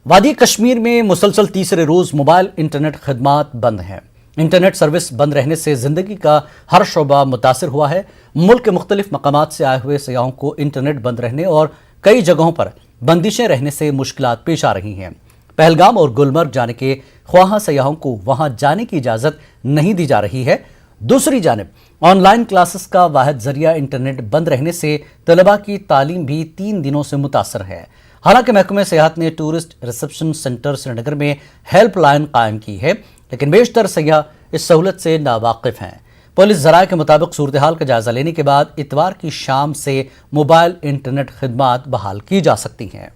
वादी कश्मीर में मुसलसल तीसरे रोज मोबाइल इंटरनेट खदमात बंद हैं। इंटरनेट सर्विस बंद रहने से जिंदगी का हर शोबा मुतासिर हुआ है। मुल्क के मुख्तलिफ मकामात से आए हुए सयाहों को इंटरनेट बंद रहने और कई जगहों पर बंदिशें रहने से मुश्किलात पेश आ रही हैं। पहलगाम और गुलमर्ग जाने के ख्वाहा सयाहों को वहां जाने की इजाज़त नहीं दी जा रही है। दूसरी जानिब ऑनलाइन क्लासेस का वाहिद जरिया इंटरनेट बंद रहने से तलबा की तालीम भी 3 दिनों से मुतासर है। हालांकि महकमे सेहत ने टूरिस्ट रिसेप्शन सेंटर श्रीनगर में हेल्पलाइन कायम की है, लेकिन बेशतर सयाह इस सहूलत से नावाकिफ हैं। पुलिस ज़राए के मुताबिक सूरत हाल का जायजा लेने के बाद इतवार की शाम से मोबाइल इंटरनेट खिदमात बहाल की जा सकती हैं।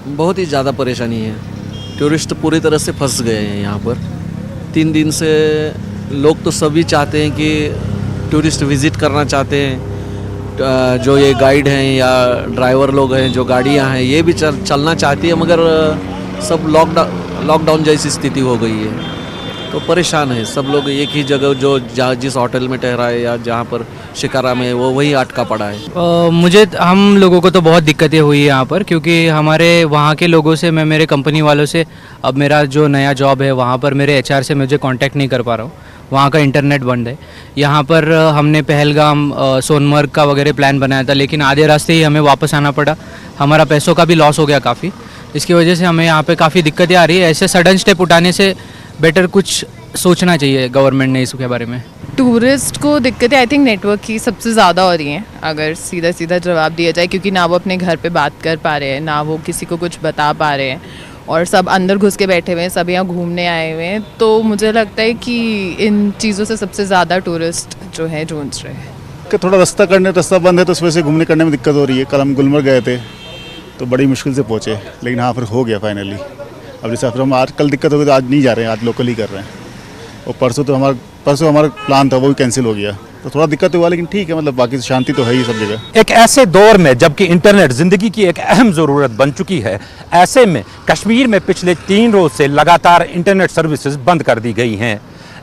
बहुत ही ज़्यादा परेशानी है। टूरिस्ट पूरी तरह से फंस गए हैं यहाँ पर। 3 दिन से लोग तो सभी चाहते हैं कि टूरिस्ट विज़िट करना चाहते हैं। जो ये गाइड हैं या ड्राइवर लोग हैं, जो गाड़ियाँ हैं, ये भी चलना चाहती है, मगर सब लॉकडाउन जैसी स्थिति हो गई है। तो परेशान है सब लोग। एक ही जगह जो जिस होटल में ठहरा है या जहाँ पर शिकारा में वो वही अटका पड़ा है। हम लोगों को तो बहुत दिक्कतें हुई है यहाँ पर, क्योंकि हमारे वहाँ के लोगों से, मैं मेरे कंपनी वालों से, अब मेरा जो नया जॉब है वहाँ पर मेरे HR से मुझे कांटेक्ट नहीं कर पा रहा हूँ। वहाँ का इंटरनेट बंद है। यहाँ पर हमने पहलगाम, सोनमर्ग का वगैरह प्लान बनाया था, लेकिन आधे रास्ते ही हमें वापस आना पड़ा। हमारा पैसों का भी लॉस हो गया काफ़ी। इसकी वजह से हमें यहाँ पे काफ़ी दिक्कतें आ रही है। ऐसे सडन स्टेप उठाने से बेटर कुछ सोचना चाहिए गवर्नमेंट ने इसके बारे में। टूरिस्ट को दिक्कतें आई थिंक नेटवर्क की सबसे ज़्यादा हो रही हैं, अगर सीधा सीधा जवाब दिया जाए, क्योंकि ना वो अपने घर पे बात कर पा रहे हैं, ना वो किसी को कुछ बता पा रहे हैं, और सब अंदर घुस के बैठे हुए हैं, सब यहाँ घूमने आए हुए हैं। तो मुझे लगता है कि इन चीज़ों से सबसे ज़्यादा टूरिस्ट जो है जूझ रहे हैं। कि थोड़ा रास्ता बंद है तो उस वजह से घूमने करने में दिक्कत हो रही है। कल हम गुलमर्ग गए थे तो बड़ी मुश्किल से पहुँचे, लेकिन हाँ फिर हो गया फाइनली। अब जैसे फिर हम आज कल दिक्कत हो गई तो आज नहीं जा रहे हैं, आज लोकल ही कर रहे हैं। और परसों हमारा प्लान था, वो भी कैंसिल हो गया, तो थोड़ा दिक्कत हुआ, लेकिन ठीक है। मतलब बाकी शांति तो है ही सब जगह। एक ऐसे दौर में जबकि इंटरनेट जिंदगी की एक अहम ज़रूरत बन चुकी है, ऐसे में कश्मीर में पिछले 3 रोज से लगातार इंटरनेट सर्विसेज बंद कर दी गई हैं।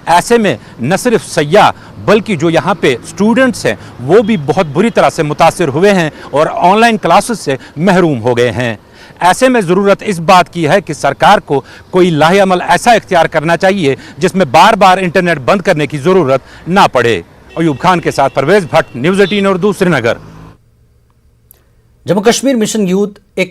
ऐसे में न सिर्फ सयाह बल्कि जो यहाँ पे स्टूडेंट्स हैं वो भी बहुत बुरी तरह से मुतासिर हुए हैं और ऑनलाइन क्लासेस से महरूम हो गए हैं। ऐसे में ज़रूरत इस बात की है कि सरकार को कोई लाहेअमल ऐसा इख्तियार करना चाहिए जिसमें बार बार इंटरनेट बंद करने की ज़रूरत ना पड़े। अयूब खान के साथ परवेज भट्ट, न्यूज़ 18 और श्रीनगर। जम्मू कश्मीर मिशन यूथ एक